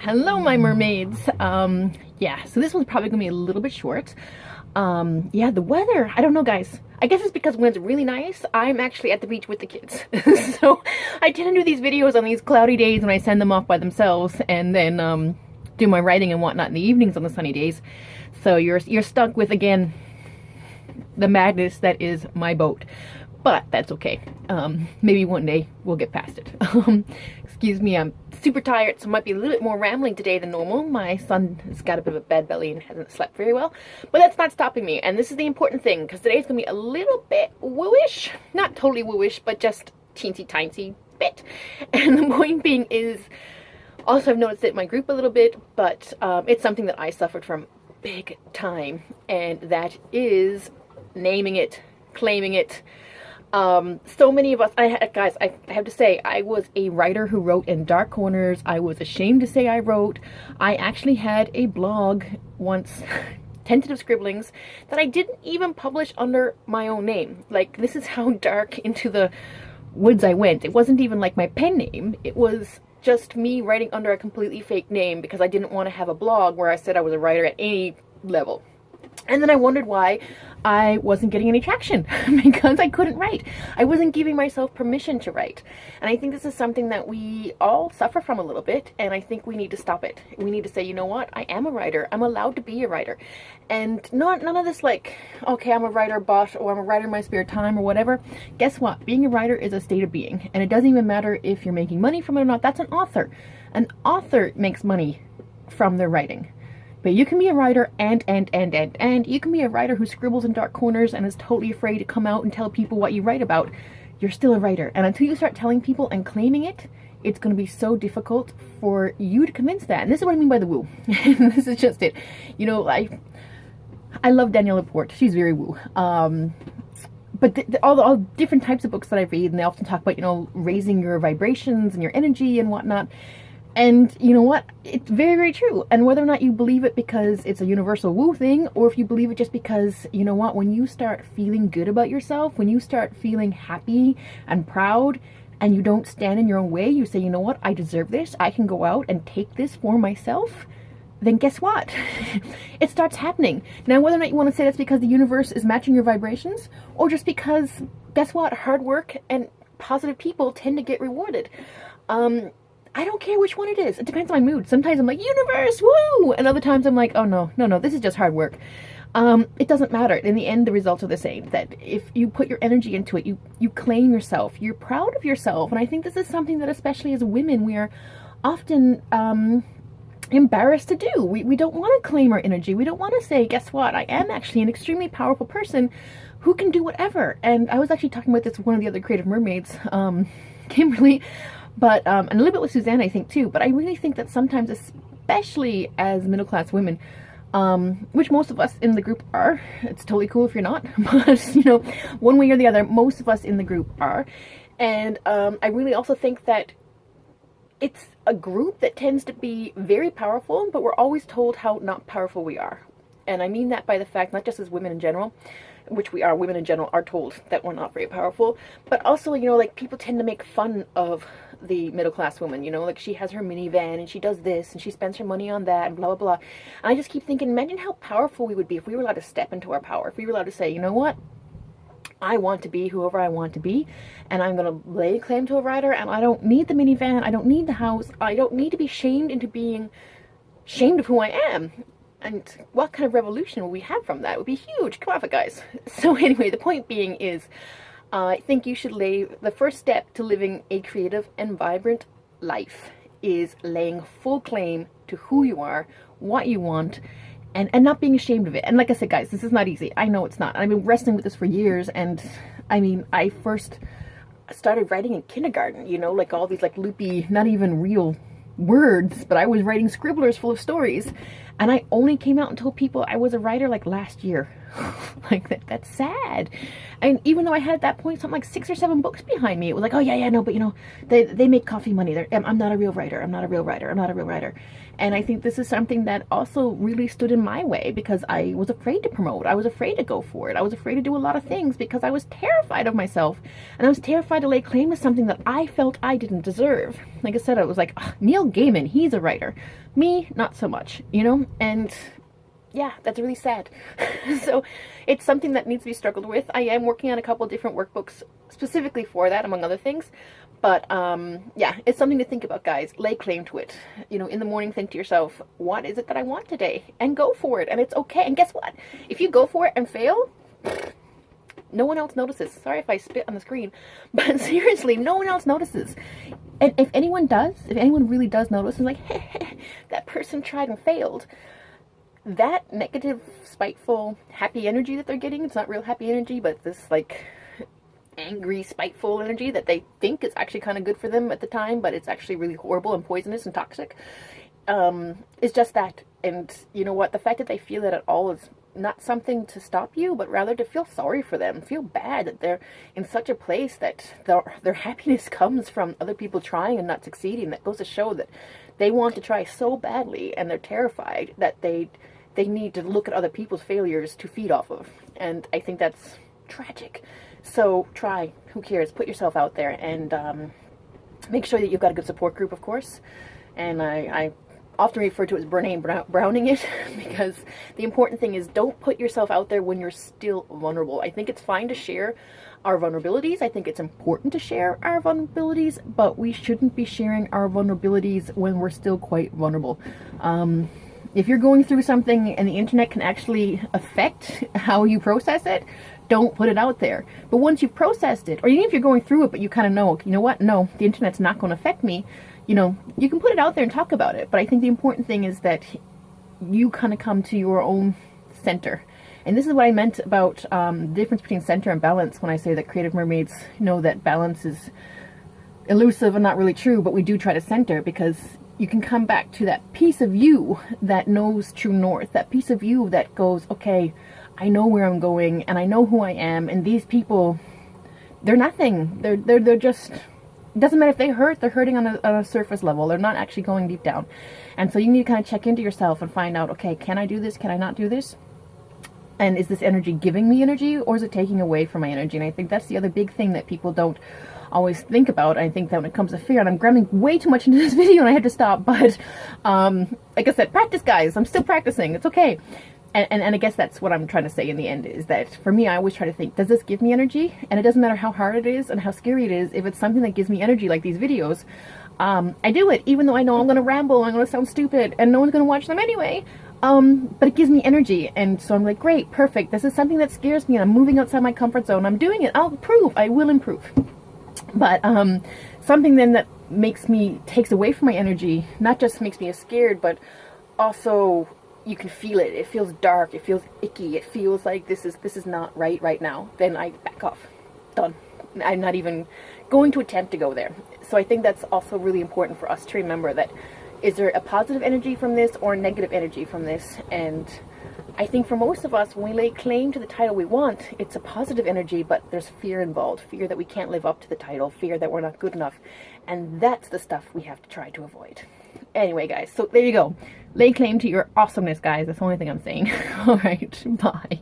Hello, my mermaids. Yeah, so this one's probably gonna be a little bit short. Yeah, the weather, I don't know, guys. I guess it's because when it's really nice, I'm actually at the beach with the kids. So I tend to do these videos on these cloudy days when I send them off by themselves, and then do my writing and whatnot in the evenings on the sunny days. So you're stuck with, again, the madness that is my boat. But that's okay. Maybe one day we'll get past it. Excuse me, I'm super tired, so might be a little bit more rambling today than normal. My son has got a bit of a bad belly and hasn't slept very well, but that's not stopping me. And this is the important thing, because today's gonna be a little bit wooish. Not totally wooish, but just teensy tiny bit. And the point being is, also I've noticed it in my group a little bit, but it's something that I suffered from big time, and that is naming it, claiming it. So many of us, guys, I have to say, I was a writer who wrote in dark corners. I was ashamed to say I wrote. I actually had a blog once, tentative scribblings, that I didn't even publish under my own name. Like, this is how dark into the woods I went. It wasn't even like my pen name. It was just me writing under a completely fake name because I didn't want to have a blog where I said I was a writer at any level. And then I wondered why I wasn't getting any traction, because I couldn't write. I wasn't giving myself permission to write. And I think this is something that we all suffer from a little bit, and I think we need to stop it. We need to say, you know what, I am a writer. I'm allowed to be a writer. And none of this like, okay, I'm a writer but, or I'm a writer in my spare time or whatever. Guess what? Being a writer is a state of being. And it doesn't even matter if you're making money from it or not. That's an author. An author makes money from their writing. But you can be a writer and you can be a writer who scribbles in dark corners and is totally afraid to come out and tell people what you write about. You're still a writer. And until you start telling people and claiming it, it's going to be so difficult for you to convince that. And this is what I mean by the woo. This is just it. You know, I love Danielle Laporte. She's very woo. But all different types of books that I read, and they often talk about, you know, raising your vibrations and your energy and whatnot. And you know what? It's very, very true. And whether or not you believe it because it's a universal woo thing, or if you believe it just because, you know what, when you start feeling good about yourself, when you start feeling happy and proud, and you don't stand in your own way, you say, you know what, I deserve this, I can go out and take this for myself, then guess what? It starts happening. Now, whether or not you want to say that's because the universe is matching your vibrations, or just because, guess what, hard work and positive people tend to get rewarded. I don't care which one it is. It depends on my mood. Sometimes I'm like, universe, woo! And other times I'm like, oh no, this is just hard work. It doesn't matter. In the end, the results are the same. That if you put your energy into it, you claim yourself, you're proud of yourself. And I think this is something that, especially as women, we are often embarrassed to do. We don't want to claim our energy. We don't want to say, guess what? I am actually an extremely powerful person who can do whatever. And I was actually talking about this with one of the other creative mermaids, Kimberly, but and a little bit with Suzanne, I think, too. But I really think that sometimes, especially as middle-class women, which most of us in the group are, it's totally cool if you're not, but, you know, one way or the other, most of us in the group are. And I really also think that it's a group that tends to be very powerful, but we're always told how not powerful we are. And I mean that by the fact, not just as women in general, which we are, women in general are told that we're not very powerful, but also, you know, like, people tend to make fun of the middle-class woman, you know, like, she has her minivan and she does this and she spends her money on that and blah, blah, blah. And I just keep thinking, imagine how powerful we would be if we were allowed to step into our power, if we were allowed to say, you know what, I want to be whoever I want to be, and I'm going to lay claim to a writer, and I don't need the minivan, I don't need the house, I don't need to be shamed into being shamed of who I am. And what kind of revolution will we have from that? It would be huge. Come off it, guys. So anyway, the point being is, I think you should lay, the first step to living a creative and vibrant life is laying full claim to who you are, what you want, and not being ashamed of it. And like I said, guys, this is not easy. I know it's not. I've been wrestling with this for years, and I mean, I first started writing in kindergarten, you know, like all these like loopy, not even real words, but I was writing scribblers full of stories. And I only came out and told people I was a writer like last year. Like that's sad. And even though I had at that point something like 6 or 7 books behind me, it was like, oh yeah, no, but you know, they make coffee money. I'm not a real writer. I'm not a real writer. I'm not a real writer. And I think this is something that also really stood in my way because I was afraid to promote. I was afraid to go for it. I was afraid to do a lot of things because I was terrified of myself. And I was terrified to lay claim to something that I felt I didn't deserve. Like I said, I was like, oh, Neil Gaiman, he's a writer. Me, not so much, you know? And yeah, that's really sad. So it's something that needs to be struggled with. I am working on a couple different workbooks specifically for that, among other things. But yeah, it's something to think about, guys. Lay claim to it. You know, in the morning, think to yourself, what is it that I want today? And go for it. And it's okay. And guess what? If you go for it and fail, no one else notices. Sorry if I spit on the screen. But seriously, no one else notices. And if anyone does, if anyone really does notice, and like, hey, that person tried and failed, that negative, spiteful, happy energy that they're getting, it's not real happy energy, but this like angry, spiteful energy that they think is actually kind of good for them at the time, but it's actually really horrible and poisonous and toxic, is just that. And you know what? The fact that they feel that at all is not something to stop you, but rather to feel sorry for them, feel bad that they're in such a place that their happiness comes from other people trying and not succeeding. That goes to show that they want to try so badly and they're terrified that they need to look at other people's failures to feed off of. And I think that's tragic. So try, who cares, put yourself out there and make sure that you've got a good support group, of course. And I often refer to it as Brene Browning it, because the important thing is don't put yourself out there when you're still vulnerable. I think it's fine to share our vulnerabilities. I think it's important to share our vulnerabilities, but we shouldn't be sharing our vulnerabilities when we're still quite vulnerable. If you're going through something and the internet can actually affect how you process it, don't put it out there. But once you've processed it, or even if you're going through it, but you kind of know, you know what, no, the internet's not going to affect me, you know, you can put it out there and talk about it. But I think the important thing is that you kind of come to your own center. And this is what I meant about the difference between center and balance when I say that creative mermaids know that balance is elusive and not really true, but we do try to center, because you can come back to that piece of you that knows true north, that piece of you that goes, okay, I know where I'm going and I know who I am, and these people, they're nothing. They're just, it doesn't matter if they hurt, they're hurting on a surface level. They're not actually going deep down. And so you need to kind of check into yourself and find out, okay, can I do this? Can I not do this? And is this energy giving me energy, or is it taking away from my energy? And I think that's the other big thing that people don't always think about. I think that when it comes to fear, and I'm grabbing way too much into this video and I had to stop, but like I said, practice, guys. I'm still practicing. It's okay. And I guess that's what I'm trying to say in the end, is that for me, I always try to think, does this give me energy? And it doesn't matter how hard it is and how scary it is. If it's something that gives me energy, like these videos, I do it, even though I know I'm going to ramble, I'm going to sound stupid, and no one's going to watch them anyway. But it gives me energy, and so I'm like, great, perfect. This is something that scares me, and I'm moving outside my comfort zone. I'm doing it. I'll improve. I will improve. But something then that takes away from my energy, not just makes me scared, but also you can feel it. It feels dark. It feels icky. It feels like this is not right now. Then I back off. Done. I'm not even going to attempt to go there. So I think that's also really important for us to remember, that is there a positive energy from this or a negative energy from this? And I think for most of us, when we lay claim to the title we want, it's a positive energy, but there's fear involved. Fear that we can't live up to the title. Fear that we're not good enough. And that's the stuff we have to try to avoid. Anyway, guys, so there you go. Lay claim to your awesomeness, guys. That's the only thing I'm saying. All right, bye.